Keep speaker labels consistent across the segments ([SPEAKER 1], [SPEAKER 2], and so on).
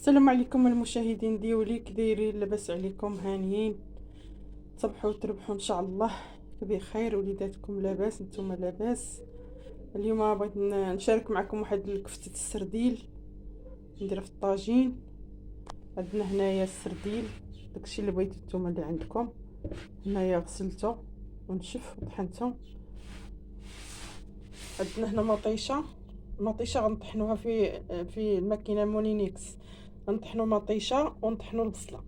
[SPEAKER 1] السلام عليكم المشاهدين ديولي، كدايرين؟ لاباس عليكم؟ هانيين؟ تصبحوا وتربحوا ان شاء الله بخير. وليداتكم لاباس؟ نتوما لاباس؟ اليوم بغيت نشارك معكم واحد الكفته السرديل نديرها في الطاجين. عندنا هنايا السرديل، داكشي اللي بغيتو نتوما اللي عندكم. هنايا غسلته ونشف وطحنته. عندنا هنا مطيشه غنطحنوها في الماكينه مونينيكس. غنطحنوا مطيشه ونطحنوا البصله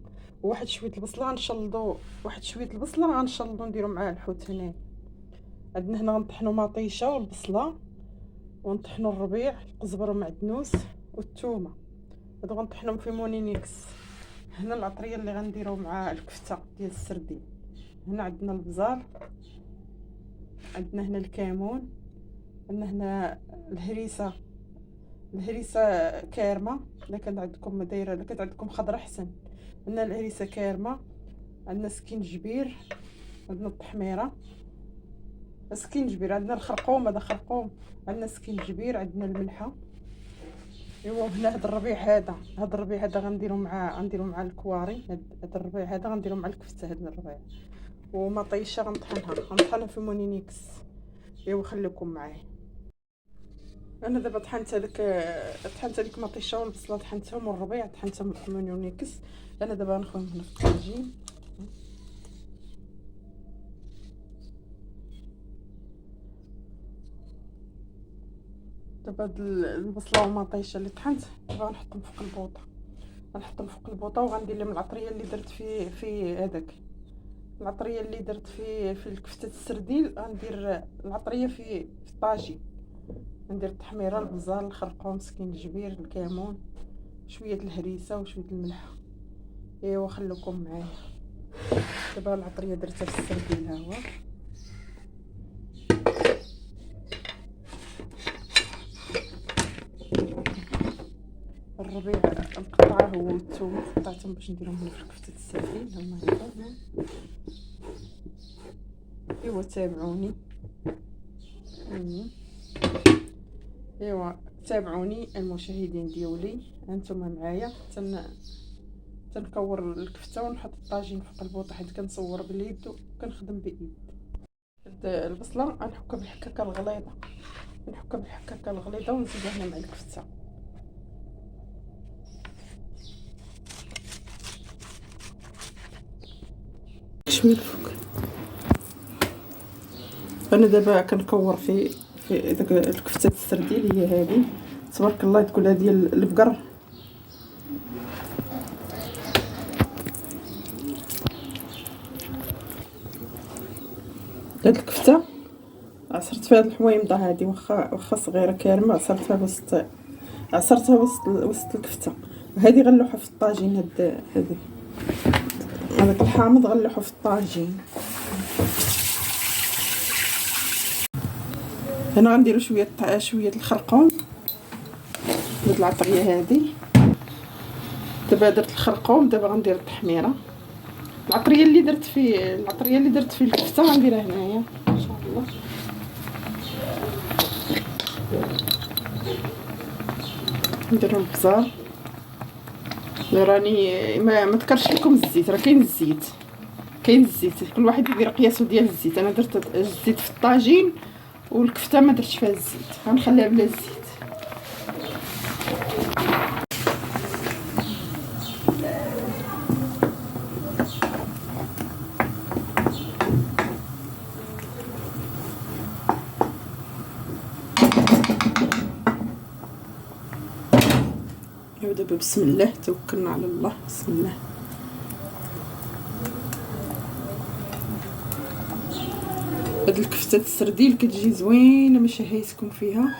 [SPEAKER 1] وواحد شويه البصله، غنشلضوا واحد شويه البصله غنشلضوا نديروا معاه الحوت. هنا عندنا هنا غنطحنوا مطيشه والبصله ونطحنوا الربيع، القزبر والمعدنوس والثومه. هادو غنطحنهم في مونينيكس. هنا العطريه اللي غنديروا مع الكفته ديال السردين. هنا عندنا البزار، عندنا هنا الكمون، عندنا هنا الهريسه كارمه. الا كانت عندكم دايره، الا كانت عندكم خضره احسن. عندنا الهريسه كارمه، عندنا سكينجبير، عندنا التحميره سكينجبير، عندنا الخرقوم، هذا خرقوم، عندنا سكينجبير، عندنا الملحه. ايوا هنا هذا الربيع هذا غنديروا مع الكواري. هذا الربيع هذا غنديروا مع الكفته. هذا الربيع ومطيشه غنطحنها في مونينيكس. ايوا خليكم معايا. انا دابا طحنت لك مطيشه والبصله، طحنتهم والربيع طحنتهم في مونيكس. انا دابا غنخويهم هنا في الطاجين. دابا هاد البصله والمطيشه اللي طحنت دابا غنحطهم فوق البوطه وغندير لهم العطريه اللي درت في هذاك العطريه اللي درت في الكفته السرديل. غندير العطريه في الطاجين. ندير التحميره، البزار، الخرقوم، سكينجبير، الكمون، شويه الهريسه وشويه الملح. ايوا خليكم معايا. دابا العطريه درتها في السرديل. ها هو الربيع القطعه هو والثوم قطعتهم باش نديرهم هنا في كفته السرديل. هما هنا. ايوا تابعوني. ايوا تابعوني المشاهدين ديولي، انتم معايا. تنكور الكفته ونحط الطاجين فوق البوطه، حيت كنصور باليد وكنخدم بايد. البصله غنحكها بالحكاكه الغليظه ونزيدها هنا مع الكفته. شويه الفوق. انا دابا كنكور في داك الكفته السرديل. هي هذه تبارك الله، تقولها ديال البقر. هاد الكفته عصرت فيها هاد الحويمضه هادي، واخا صغيره كارمه، عصرتها وسط الكفته. وهذه غنلوحها في الطاجين. هذاك الحامض غنلوحو في الطاجين. هنا غنديروا شويه الخرقوم. هاد العطريه هادي دابا درت الخرقوم. دابا غندير التحميره. العطريه اللي درت في الكفته غنديرها هنايا ان شاء الله. ندير البزار. راني ما تكرش لكم الزيت، راه كاين الزيت، كل واحد يدير قياسو ديال الزيت. انا درت الزيت في الطاجين والكفته ما درتش فيها الزيت، غنخليها بلا الزيت. دابا بسم الله توكلنا على الله. بسم الله. هاد الكفته السرديل كتجي زوينه، ما شهيتكم فيها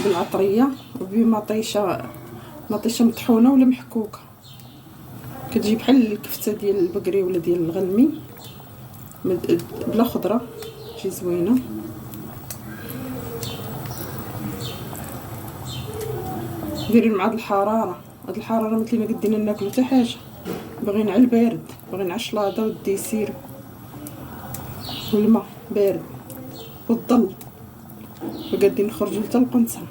[SPEAKER 1] بالعطريه وبمطيشه مطحونه ولا محكوكه. كتجي بحال الكفته ديال البقري ولا ديال الغلمي بلا خضره، تجي زوينه. ديري مع هاد الحراره مثل ما قدينا ناكلو حتى حاجه. باغيين على البارد، باغيين على الشلاضه والديسير والماء بارد والظل، وقادين نخرجوا حتى القنصه.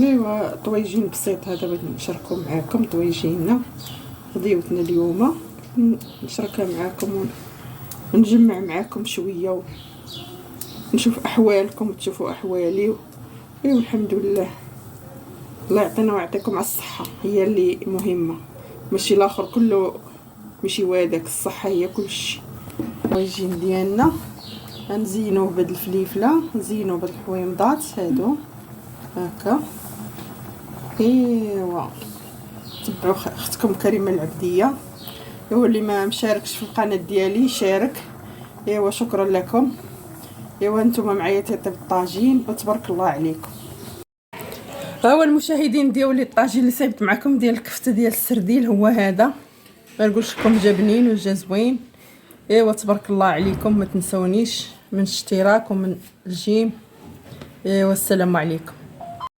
[SPEAKER 1] ايوا طويجين بسيط. هذا بغيت نشاركو معاكم طويجيننا غديوتنا اليوم، نشاركها معاكم ونجمع معاكم شويه ونشوف احوالكم وتشوفوا احوالي. ايوا الحمد لله، الله يعطينا ويعطيكم على الصحه، هي اللي مهمه، ماشي الاخر كله، ماشي واداك، الصحه هي كلشي. طويجين ديالنا غنزينوه بهاد الفليفله، نزينوه بهاد الحويمضات هادو هكا. ايوا تبعوا اختكم كريمه العبديه. ايوا اللي ما مشاركش في القناه ديالي شارك. ايوا شكرا لكم. ايوا نتوما معايا تيطيب الطاجين وتبارك الله عليكم. ها هو المشاهدين ديالي الطاجين اللي صايبت معكم ديال الكفته ديال السرديل هو هذا. غنقول لكم جا بنين وجا زوين. ايوا تبارك الله عليكم، ما تنسونيش من الاشتراك ومن الجيم. ايوا السلام عليكم.